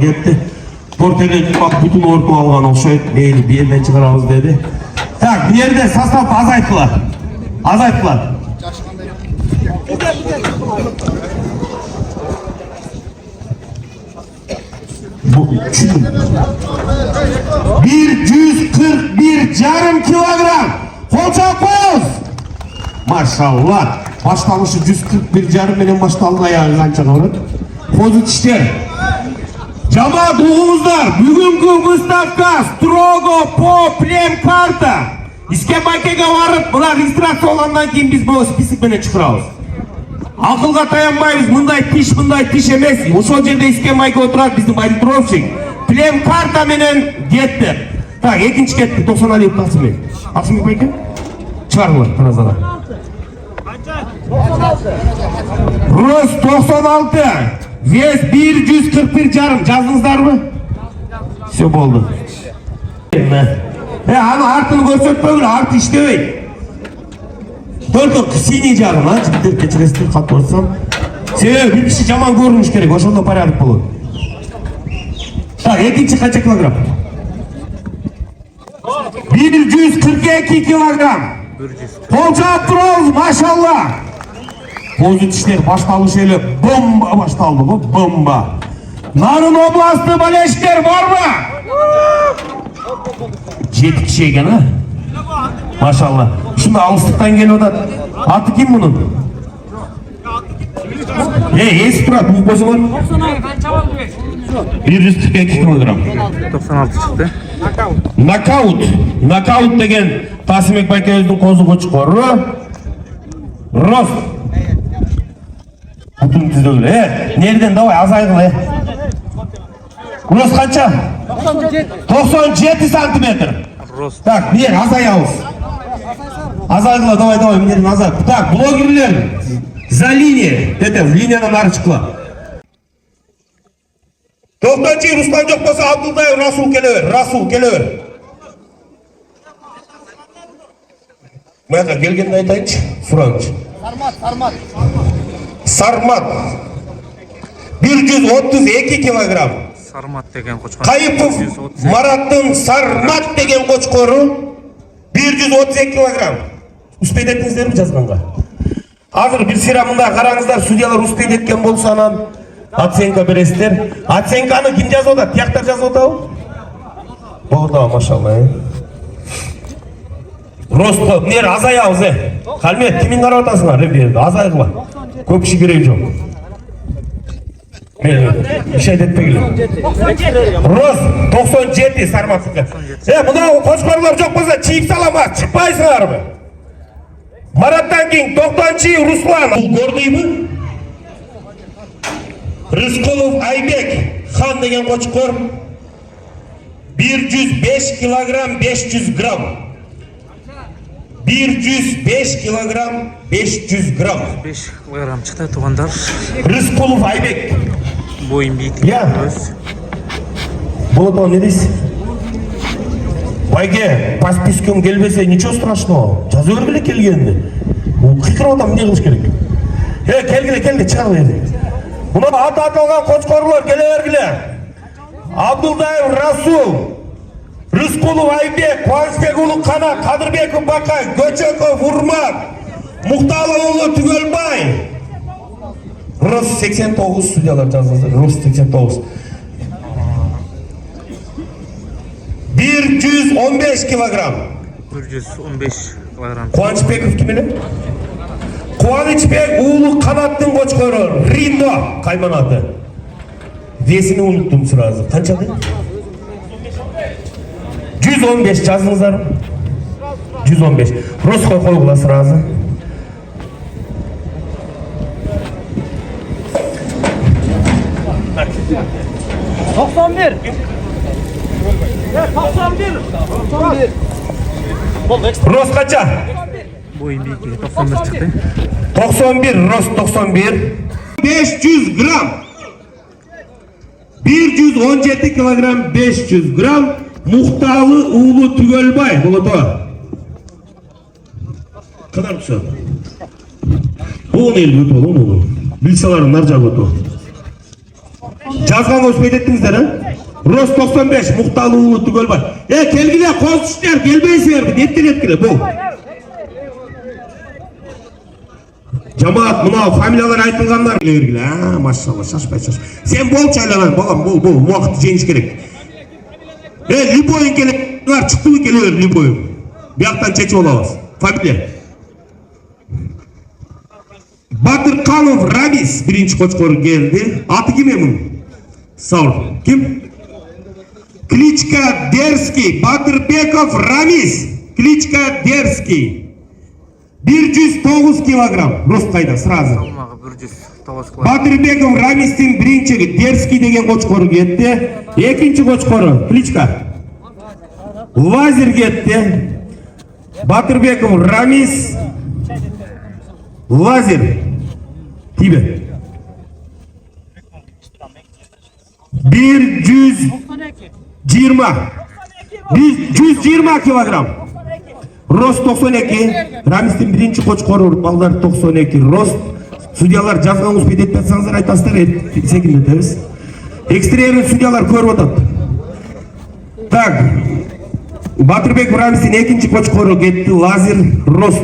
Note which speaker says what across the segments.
Speaker 1: кетти. Портелет бak bütün ortu algan okşayt. Meyli bir yerden çıkarabız dedi. Tak bir yerde sastaf azayttılar. Azayttılar. 141,5 kilogram. Kolçak koyuz. Maşallah. Başlamışı 141,5 benim baştaldı ayağı kança kavrat. Pozit işler. Cemaat oğuzlar, bugünkü Mustavka, Strogo, Po, Plem, Karta. İskembayke'ye varıp, buna registrasyon olandan keyin biz bu spisik mene çıkırabız. Akılga tayanmayız, mınday tiş emez. Uşol жерде İskembayke oturat bizim Bayritrovчик. Plem, Karta menen getdi. Tak, ekinci ketdi, 90 alıyıp Asımбек. Asımбек bayke? Çıkardılar, Tanazada. Rus 96. Вес 141,5. Жаздыңыздар mı? Все болды. Аны артын көрсөтпөгүл, арты иштебейт. Только синий жарым, а? Жигиттер кечиресиздер, кат көрсөм. Себеби бир киши жаман көрүнүш керек, ошондо порядок болот. Так, экинчи канча килограмм? 142 килограмм. Колчап турабыз, машалла. Позит иштер башталыш эле бомба башталды го, бомба. Нарын областы болельщиктер барбы? 7 киши экен, а? Машалла. Ушунда алыстыктан келип атат. Аты ким мунун? Эсип турат, угуп койсоңор. 142 килограмм.
Speaker 2: 96 чыкты.
Speaker 1: Нокаут. Нокаут деген Тасымбек байкебиздин козу кочкору. Рост. Бүтүн түздөгүлө. Нерден давай азайгыла. Рост канча? 97 сантиметр.
Speaker 2: Рост.
Speaker 1: Так, бер азаябыз. Азайгыла, давай, менден азай. Так, блогерлер за линия. Это в линиядан ары чыккыла. Токточи, Руслан жок болсо Абдулдаев Расул келе бер. Мага келгенди айтайынчы, суранычы. Сармат. 132 килограмм.
Speaker 2: Сармат деген кочкор.
Speaker 1: Кайыпов Мараттын Сармат деген кочкору 132 килограмм. Успейт еттиңиздерби жазганга? Азыр бир сыйра мында караңыздар, судьялар успейт эткен болсо анан оценка бересиздер. Оценканы ким жазып атат? Тияктар жазып атабы? Болду, машалла. Ростко, нер азаябыз, Калмет, кимин карап атасыңар, ребер, азайгыла. Көп киши кереги жок. Иш айтпегиле. Рост 97 Сарматсыга. Мына кочкорлор жок болсо чийик саламат, чыкпайсыңарбы? Мараттан кийин 90-чы Руслан. Көрдүйбү? Рыскулов Айбек хан деген кочкор 105 килограмм 500 грамм. 105 килограмм 500 грамм.
Speaker 2: 5 килограмм чыкты туугандар.
Speaker 1: Рыскулов Айбек.
Speaker 2: Боюн бийик.
Speaker 1: Болот, не дейсиз? Байге, по спискам келбесе ничего страшного. Жазып бергиле келгенди. Кыйкырып атам, эмне кылыш керек? Келгиле, чыга бергиле. Мына аты аталган кочкорлор келе бергиле. Абдулдаев Расул, Рыскулов Айбек, Кубанычбек уулу Кана, Кадырбеков Бакай, Көчөков Урмат, Мукталов уулу Түгөлбай. Рост 89 судьялар жазылды. Рост 89. 115 килограмм.
Speaker 2: 115 килограмм.
Speaker 1: Кубанычбеков ким эле? Кубанычбек уулу Канаттын кочкору Рино Кайманаты. Весini unuttум сразу. Канча дейт? 115 жазыңыздар. 115. Ростко койгула сразу. Рост қанша?
Speaker 2: Бойын бийик 91 чыкты.
Speaker 1: 91, рост 91. 500 грамм. 117 килограмм 500 грамм. Мукталы уулу Түгөлбай. Болото. Кадар түсө? Бул эл өтө болу. Билсалар нар жагы өтө. Жазганга өспөйт еттиңиздер, Рост 95, Мукталы уулу Түгөлбай. Келгиле, козучтар, келбейсиңерби? Неттелеткиле, бул. Жамаат, мына фамилиялар айтылгандар келгиле. Машалла, шашпай. Сен болчу айланан, балам, бул убакытты жеңиш керек. Любойың келиңер, чыктыбы келер любойың. Бияктан чечип алабыз. Фамилия. Батырканов Рамис биринчи кочкор келди. Аты ким эмин? Саур. Ким? Кличка Дерский. Батырбеков Рамис. Кличка Дерский. 109 килограмм. Рост кайда сразу.
Speaker 2: Салмагы 109 килограмм.
Speaker 1: Батырбеков Рамистин биринчи Дерский деген кочкору кетти. Экинчи кочкору кличка Лазер кетти. Батырбеков Рамис Лазер Тибе 120 килограмм. Рост 92. Рамистин биринчи кочкору балдар 92 рост. Судьялар жазган успейт этип атсаңыздар айтасыздар, секиндеп өтөбүз. Экстерьерный судьялар көрүп атат. Так. Батырбек Рамистин экинчи кочкору кетти. Лазер рост.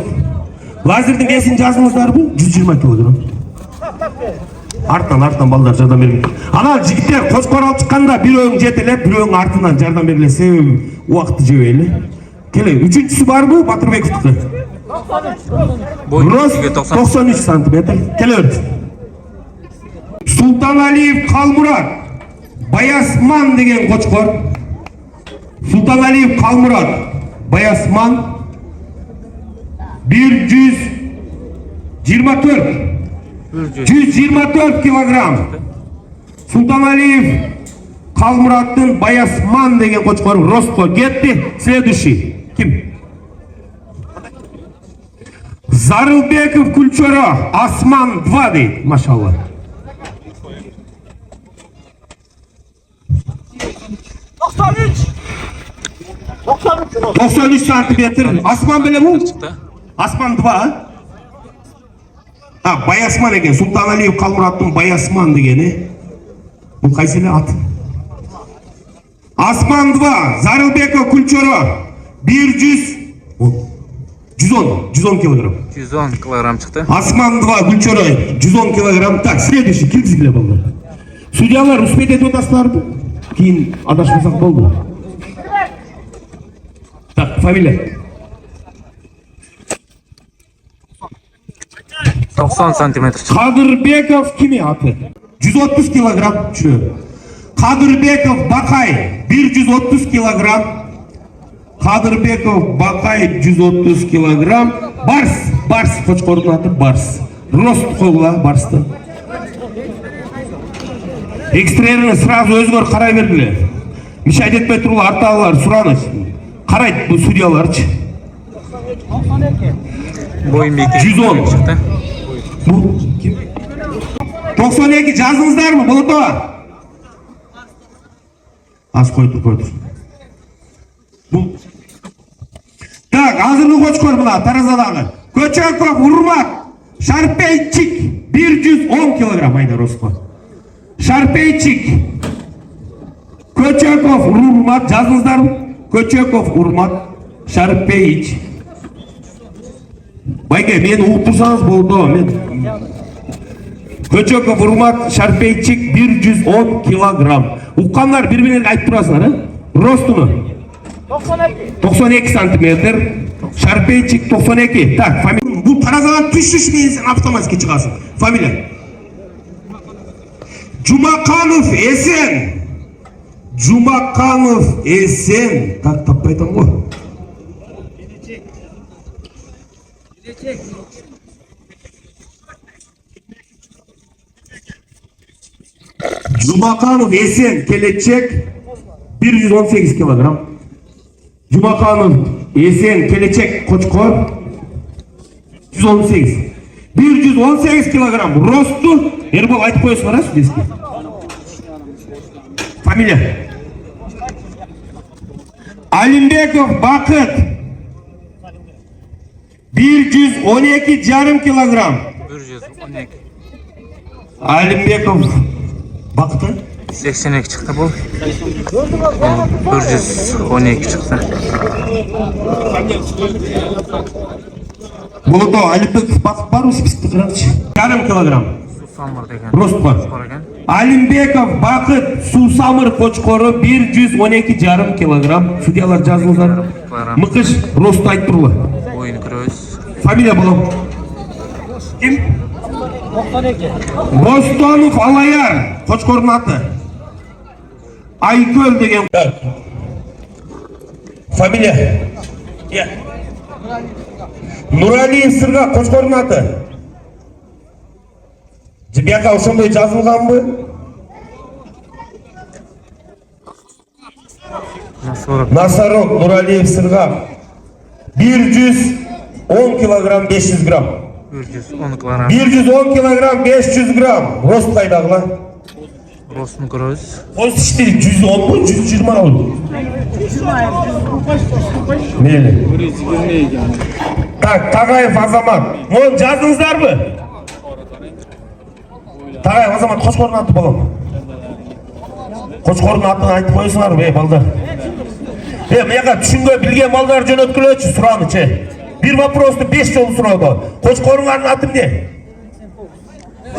Speaker 1: Лазердин весин жазыңыздарбы? 120 килограмм. Арттан балдар жардам берин. Ана жигиттер кочкор алып чыкканда бирөөң жетелеп, бирөөң артынан жардам бергиле, убакытты жебейли. Келе, үчүнчүсү барбы Батырбековдуку? Рост 93 сантиметр. Келе. Султаналиев Калмурат. Баясман деген кочкор. Султаналиев Калмурат. Баясман 124 килограмм. Султаналиев Калмураттын Баясман деген кочкору ростко кетти. Следующий. Ким? Зарылбеков Кульчоро. Асман 2 дейт. Машалла. Тоқсан үч сантиметр. Асман беле бул? Асман 2. Баясман экен. Султаналиев Калмураттын Баясман дегени. Бул кайсы эле ат? Асман 2. Зарылбеков Кульчоро 110 килограмм.
Speaker 2: 110 килограмм чыкты.
Speaker 1: Асман 2 Кульчоро 110 килограмм. Так, следующий киргизгиле болду. Судьялар успейт этип атасыздарбы? Кийин адашмасак болду. Так, фамилия.
Speaker 2: 90 сантиметр.
Speaker 1: Кадырбеков кими аты? 130 килограмм. Кадырбеков Бакай 130 килограмм. Кадырбеков Бакай 130 килограмм. Барс кочкордун аты Барс. Рост койгула Барсты. Экстерьерин сразу өзгөр карай бергиле. Мишайт этпей турула артагылар сураныч. Карайт бул судьяларчы.
Speaker 2: Бойым
Speaker 1: 110
Speaker 2: чыкты.
Speaker 1: 92 жаздыңыздарбы Болото? Аз койду. Так, азыркы кочкор мына таразадагы. Көчөков Урмат Шарпейчик 110 килограмм айда ростко. Шарпейчик Көчөков Урмат жаздыңыздарбы? Көчөков Урмат Шарпейч. Байке, мени угуп турсаңыз болду. Көчөков Урмат Шарпейчик 110 килограмм. Уккандар бири-бирине айтып турасыңар, Ростуну 92 сантиметр. Шарпейчик 92. Так, фамилия. Бул таразадан түшүш менен сен автоматически чыгасың. Фамилия. Жумаканов Эсен. Жумаканов Эсен. Так, таппай атам го. Жумаканов Эсен келечек 118 килограмм. Жумаканов Эсен келечек кочкор 118 килограмм. Росту Эрбол айтып коесуңар а судейский. Фамилия. Алимбеков Бакыт 112,5 килограмм.
Speaker 2: 112.
Speaker 1: Алимбеков Бакыт.
Speaker 2: 82 çıktı bu. 112 çıktı.
Speaker 1: Bulutu Alipbek var mı spesifik kıraç? Yarım kilogram.
Speaker 2: Susamır degen.
Speaker 1: Rost var. Alimbekov Bakıt Susamır Koçkoru 112,5 kilogram. Судьялар жазылған. Мыкыш рост айтып тұрлы.
Speaker 2: Boyun kırıyoruz.
Speaker 1: Фамилия болом. Ким? Бостанов Алаяр. Koçkorun аты. Айкөл деген. Фамилия. Нуралиев Сырға Koçkorun аты. Жібияқа ошондай жазылған бы? Насаров Нуралиев Сырға 110 килограмм 500 грамм.
Speaker 2: 110 килограмм.
Speaker 1: 110 килограмм 500 грамм. Рост қайдағыла?
Speaker 2: Rostunu kırıyoruz.
Speaker 1: Рост іштері 110 bu 120 oldu. Neyli? Так, Тағаев Азамат. Оны жаздыңыздар мы? Тағаев Азамат Қошқордың аты болам. Қошқордың атын айтып қойсыңар бе, балдар. Меға түшінге білген балдар жөн өткілі сұраны, че. Bir вопросты 5 жолы сұрауды. Қошқордың аты не?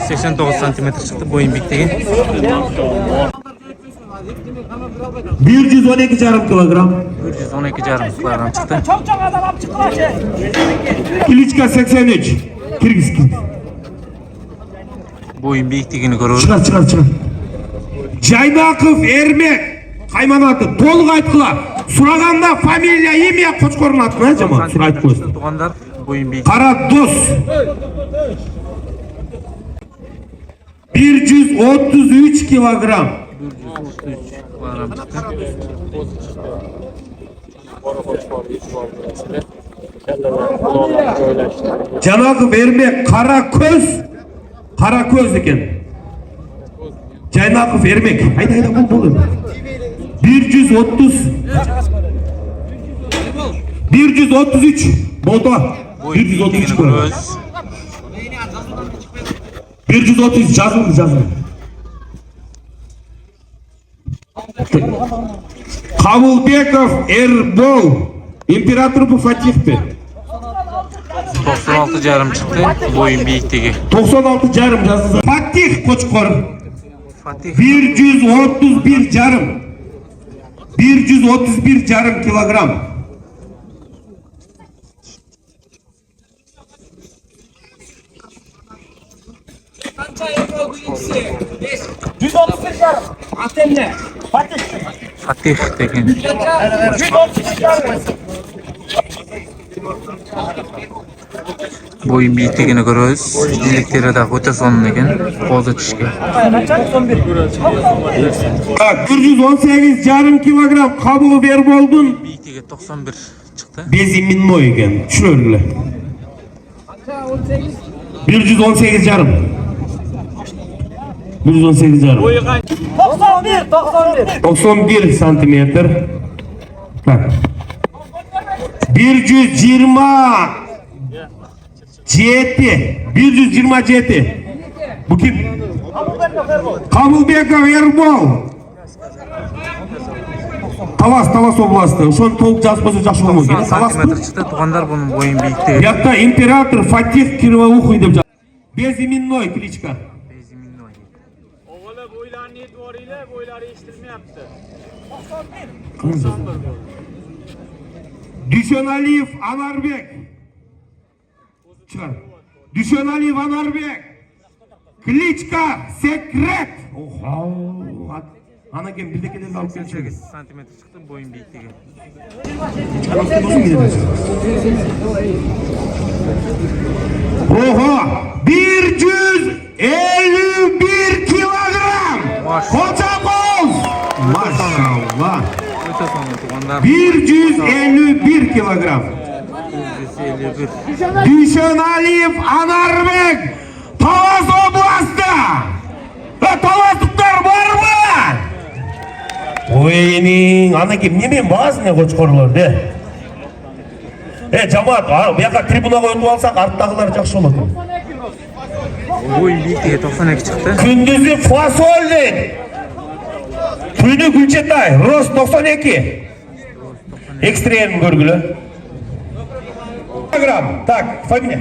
Speaker 2: 89 santimetre çıktı boyun bitti.
Speaker 1: 112,5 kilogram.
Speaker 2: 112,5 kilogram çıktı.
Speaker 3: Çok adam alıp çıktılar şey.
Speaker 1: Kiliçka 83. Kirgiz.
Speaker 2: Boyun bitikini görüyoruz.
Speaker 1: Çıkar. Жайнақов Ермек Қайманаты толық айтқыла. Сұрағанда фамилия, имя, Қошқордың атын жама. Сұра айтып қойсын.
Speaker 2: Туғандар boyun bitik.
Speaker 1: Қара дос 133 килограмм.
Speaker 2: 133 kilogram çıktı.
Speaker 1: Жанақов Ермек қара көз екен. Жайнақов Ермек. Айда бұл. 133 болды.
Speaker 2: Boyun bitikini
Speaker 1: 133
Speaker 2: görüyoruz.
Speaker 1: 130 жазылды. Қабылбеков Ербол. İmparator bu Fatih'ti.
Speaker 2: 96,5 çıktı boyun bitik.
Speaker 1: 96,5 жазылды. Fatih Koçkor.
Speaker 2: Fatih
Speaker 1: 131,5. 131,5 kilogram.
Speaker 3: Antenle.
Speaker 2: Fatih degen. Boyun bitikini görüyoruz. Dizlikleri de öte sonun eken. Kozu tişke.
Speaker 1: 118,5 kilogram kabul Erbol'dun.
Speaker 2: Bitiki 91 çıktı.
Speaker 1: Bezi minno eken. Şöyle. 118,5. 118,5. 91 santimetre. Bak. 127. Bu kim? Kabulbekov Erbol. Талас областы. Ошоны толук жазып койсо жакшы болмок.
Speaker 2: 90 santimetre çıktı. Туғандар bunun boyun bitti.
Speaker 1: Бuyакта император Фатих Кривоухий деп жазып. Безименной кличка.
Speaker 4: Oğlan boylar niyet var ile boyları iştirme yaptı.
Speaker 1: Düşenaliyev Anarbek. Çıkar. Düşenaliyev Anarbek. Klичка Секрет. Oha. Ana kim bildekilerini alıp
Speaker 2: 88
Speaker 1: geçelim.
Speaker 2: santimetre çıktı boyun bitti.
Speaker 1: Oha. 151 kilogram. Koçakov. Maşallah.
Speaker 2: Öte sonu tuğanlar
Speaker 1: 151 kilogram.
Speaker 2: 151.
Speaker 1: Düşenaliyev Anarbek. Talas oblasti. Talaslıklar var mı? Oyning ana kim nemen bazı ne koçkorlar de. Жамаат, буяка трибунага өтүп алсак арттагылар жакшы болот.
Speaker 2: Boyun bitti 92 çıktı.
Speaker 1: Күндүзү фасоль дейт. Tüyünü Gülçetay, Rost 92. Ekstreyerini görgülü. Kilogram, tak, familia.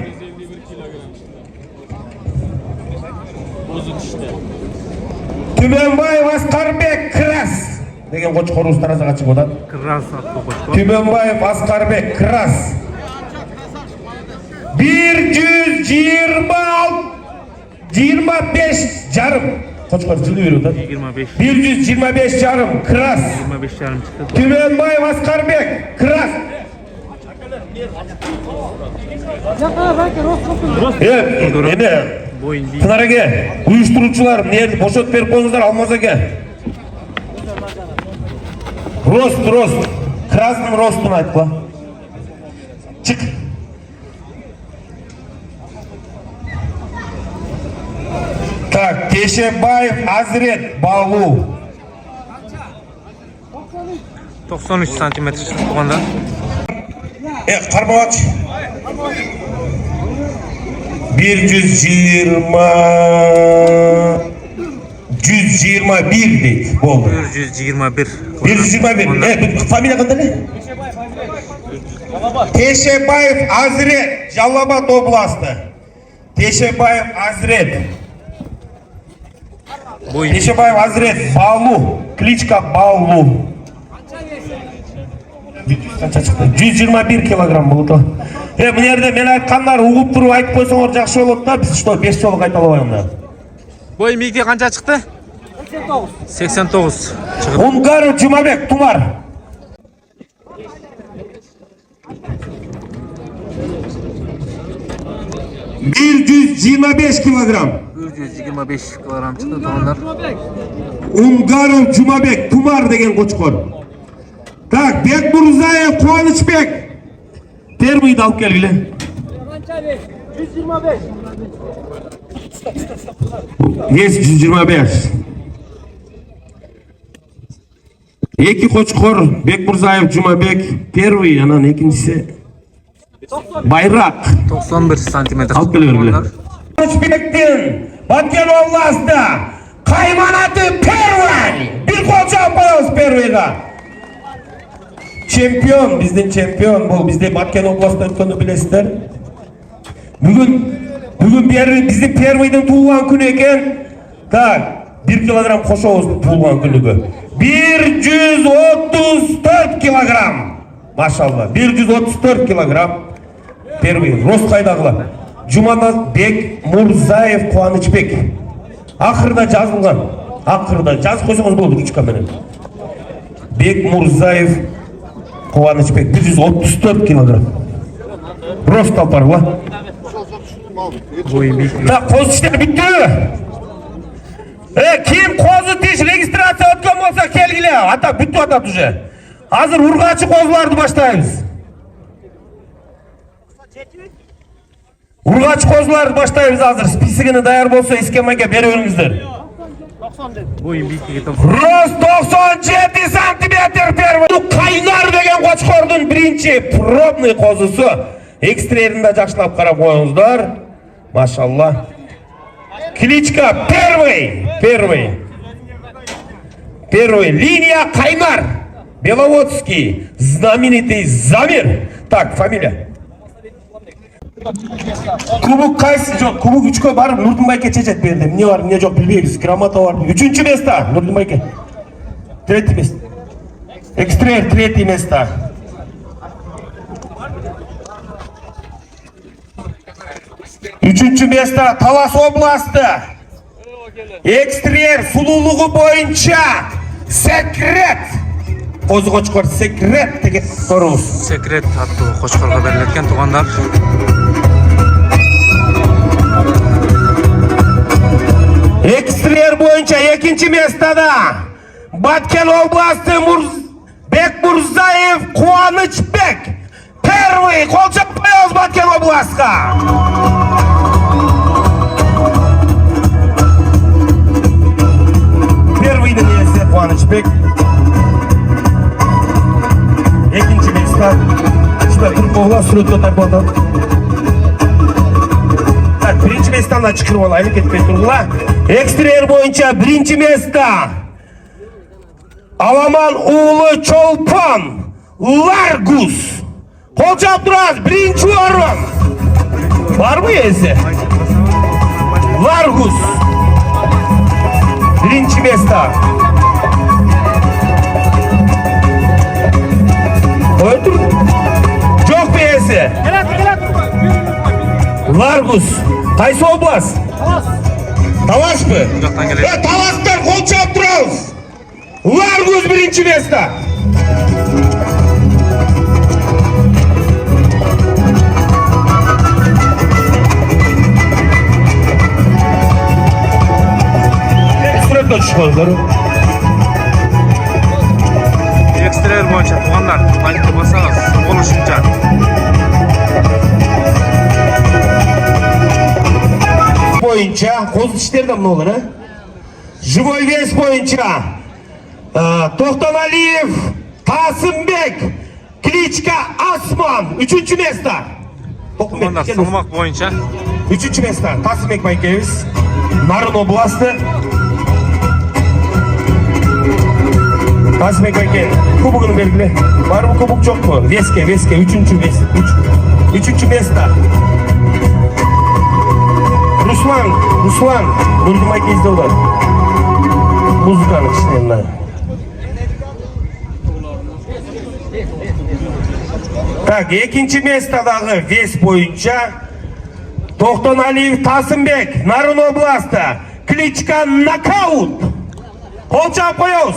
Speaker 1: Tümenbayev Askarbek Kras. Degen Qo'chqor ustarazaga chiqib o'tadi.
Speaker 2: Kras attı Qo'chqor.
Speaker 1: Tümenbayev Askarbek Kras. 125 jarım. Qo'chqor jildi berib o'tadi.
Speaker 2: 25.
Speaker 1: 125 jarım Kras.
Speaker 2: 25 yarım çıktı.
Speaker 1: Tümenbayev Askarbek Kras. Ene
Speaker 2: Boyun bir.
Speaker 1: Pınar ake, uyuşturucular ne boşot verip koyunuzlar almaz ake. Rost. Krasnım rostunu aytla. Çık. Так, Teşebayev Azret Bağlu.
Speaker 2: 93 santimetre çıktı tuğanlar.
Speaker 1: Karboğaç. 121 deydi. Oldu.
Speaker 2: 121.
Speaker 1: 121. Evet, familia kandı ne? Teşebayev Azret, Jalabat Oblastı. Teşebayev Azret.
Speaker 2: Boyun.
Speaker 1: Teşebayev Azret, Bağlu. Klичка Bağlu. Kaça çıktı? 121 kilogram buldu. Bu yerde men aytkanlar uğup turup aytып koysoңор жакшы болот да. Biz что 5 жолу кайталабайбыз да.
Speaker 2: Boyun biğde kança çıktı? 89. Çıktı.
Speaker 1: Унгаров Жумабек Тумар. ...125 kilogram.
Speaker 2: 125 kilogram çıktı tuğanlar.
Speaker 1: Унгаров Жумабек Тумар деген Qo'chqor. Так, Bekmurzayev Quvonchbek. Termiydi alıp kelgile.
Speaker 3: 125.
Speaker 1: Yes, 125. Eki Qo'chqor, Bekmurzayev Jumabek, первый, anan ikincisi Bayrak.
Speaker 2: 91 santimetre
Speaker 1: Alıp
Speaker 2: çıktı
Speaker 1: geliyor bile.
Speaker 2: tuğanlar.
Speaker 1: Quvonchbek'tin Batken Oblast'ta Kaymanatı первый. Bir kolça koyuyoruz первыйga. Çempiyon, bizden çempiyon bu. Bizde Batken Oblast'ta ötkönü bilesizler. Bugün bizim первыйдың tuğulgan günü eken. Tak, 1 kilogram koşuyoruz tuğulgan günügü. 134 kilogram. Maşallah, 134 kilogram. Первый, Rost kaydağılar. Jumanaz Bekmurzayev Quvonchbek. Akırda жазылған. Akırda жазып koysanız болады ручка менен. Bekmurzayev Quvonchbek 134 kilogram. Rost alparla.
Speaker 2: Boyun bir.
Speaker 1: Da qo'zi ishlar bitti. Kim qo'zi tish registratsiya o'tgan bo'lsa kelgile. Ata bitti atat уже. Hozir urg'achi qo'zilarni boshlaymiz. Urg'achi qo'zilarni boshlaymiz hozir. Spisigini tayyor bo'lsa iskemaga beraveringizdar.
Speaker 2: Boyun bir.
Speaker 1: Rost 97 santimetr первый. Qaynar degan Qo'chqorning birinchi probный qo'zisi. Ekstrerinde жақшылап қарап қойыңыздар. Машалла. Кличка первый. Линия Каймар. Беловодский. Знаменитый Замир. Так, фамилия. Кубок қайсы жоқ. Кубок 3-ке барып Нұрдынбайке чечет берді. Не бар, не жоқ білбейміз. Грамота бар. 3-ші место Нұрдынбайке. 3-ші место. Экстрер 3-ші место. Üçüncü место Талас областы. Экстрер сулулугу боюнча секрет. Qo'zi Qo'chqor sekret degan so'ramiz.
Speaker 2: Sekret attı Qo'chqorga berilayotgan tuğanlar.
Speaker 1: Ekstrer boyunca ikinci месtada Batken oblasti Bekmurzayev Quvonchbek. Первый qo'lcha qo'yamiz Batken oblastga. Первый место Quvonchbek. Ikinci место. Shunda turib qo'ylar suratga taqib Так, birinchi местаdan chiqirib olaylik, ketmay turinglar. Ekstrer bo'yicha birinchi место Alaman oğlu Çolpan Largus. Kolça Abduraz birinci orun. Var mı yesi? Largus. Birinci mesta. Öldür. Çok beyesi. Largus. Kaysı oblast? Talas mı? Talas'tan Kolça Abduraz. Largus birinci mesta. Sürekli çıkardılar.
Speaker 2: Ekstreler boyunca tuğanlar like'ı basağız oluşunca.
Speaker 1: Boyunca koz işlerden ne olur ha? Живой вес boyunca Tohtan Aliyev, Tasımbek, Kliçka Asman 3. mesta.
Speaker 2: Tuğanlar sığmak boyunca.
Speaker 1: 3. mesta Tasımbek Baykeviz, Narın Oblasti. Tasımbek Baykeviz, kubugunu belgili. Var mı kubuk çok mu? Veske, 3. mesta. Ruslan, Nurgul Baykeviz de olur. Muzikanın içinden. Tak, ikinci mestadagi ves boyunca Tohtan Aliyev Tasımbek, Narın Oblasti, Kliçka Knockout. Kolça koyuyoruz.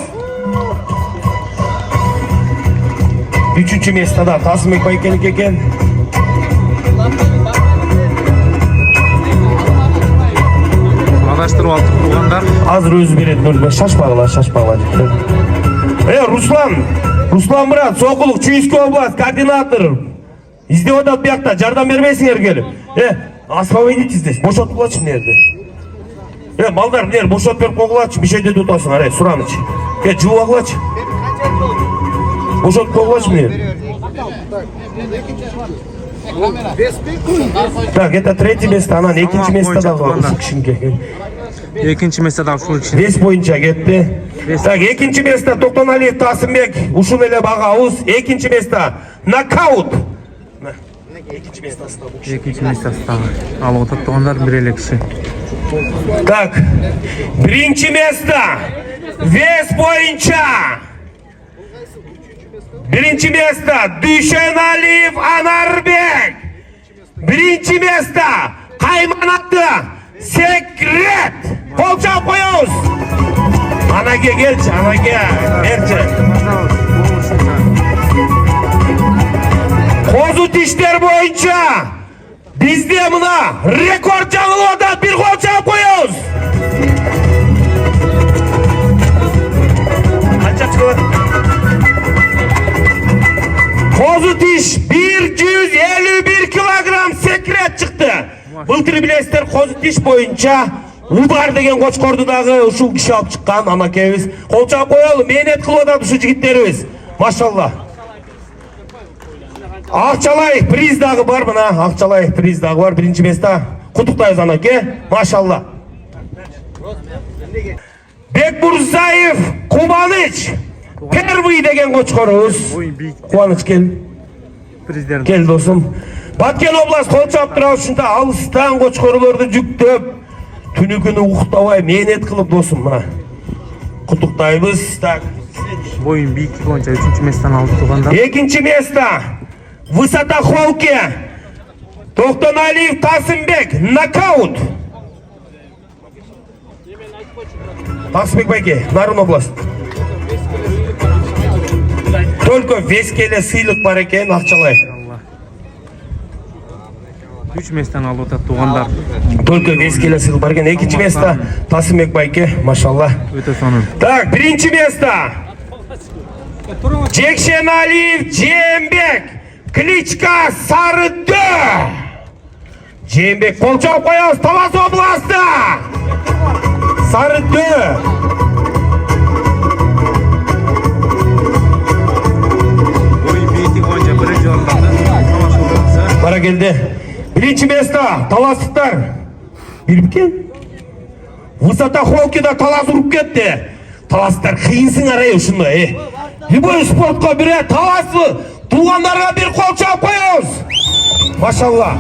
Speaker 1: 3. mestada Tasımbek Baykenik eken.
Speaker 2: Adaştırıp altıp tuğanlar.
Speaker 1: Hazır özü beredi Nurgul. Şaşpağılar. Ruslan Murat, Sokuluk, Чуйский область, координатор. İzdivat at bir yakta, jardan vermeysin gelip. Освободите здесь, boşalt kulaçım nerede? Balдар nere, boşalt verip kulaç, bir şey de tutasın, araya, Suranıç. Cıva kulaç. Boşalt kulaç mı nerede? Так, это третье место, ana, ikinci mestada var, ufuk şimdi.
Speaker 2: İkinci mesele şu için.
Speaker 1: Ves boyunca gitti. Tak, ikinci mesta Tohtan Aliyev Tasımbek, uşun ele bağağız, ikinci mesta Knockout. İkinci mestası da bu.
Speaker 2: İkinci mesele al otup tuğanlar bir elekşi.
Speaker 1: Так, birinci mesta ves boyunca. Birinci mesta Düşen Aliyev Anarbek. Birinci mesta Kaymanatlı Sekret. Kolça koyuyoruz. Anaga gelçi, anaga. Erçe. Kozu dişler boyunca bizde buna rekor canlılardan bir kolça koyuyoruz. Kaça çıkıyor? Kozu diş 151 kilogram sekret çıktı. Былтыр bilesizler kozu diş boyunca Ubar degen Koçkordu'dagı uşul kişi alıp çıkan anakemiz. Kolça koyalım, menet kılıp şu jigitlerimiz. Maşallah. Akçalay priz dağı var mı? Akçalay priz dağı var. Birinci mesta. Kutuktayız anake. Maşallah. Bekburzayev Kumanıç. Pervi degen Koçkoruz. Kumanıç gel. Gel dostum. Batken oblast Kolça Abduraz şunda alıstan Koçkorulardı жүктөp. Tünü günü uqtabay menet kılıp dostum bana. Kutuktayız. Tak.
Speaker 2: Boyun büyük boyunca 3. mesleğen aldı tuğanlar.
Speaker 1: İkinci mesta Vысота Холки Tohtan Aliyev Tasımbek Knockout. Tasımbek Bayke, Narın Oblast. Только Veskele sıylık var eken Akçalay.
Speaker 2: 3 mesleğen aldı tuğanlar.
Speaker 1: Только Veskele sıylık var eken. İkinci mesta Tasımbek Bayke, maşallah.
Speaker 2: Öte sonun.
Speaker 1: Так, birinci mesta Cekşen Aliyev Cembek Kliçka Sarıdö. Cembek Kolça koyuyoruz Talas Oblasti. Sarıdö.
Speaker 2: Boyun büyük boyunca birinci oldu.
Speaker 1: Bana geldi. Birinci mesta Talaslıklar. Bir biken. Vысота Холки'da Talas vurup gitti. таластар қиынсыңар ушундай любой спортко бире таласбы туугандарга бир кол чаап коебуз машалла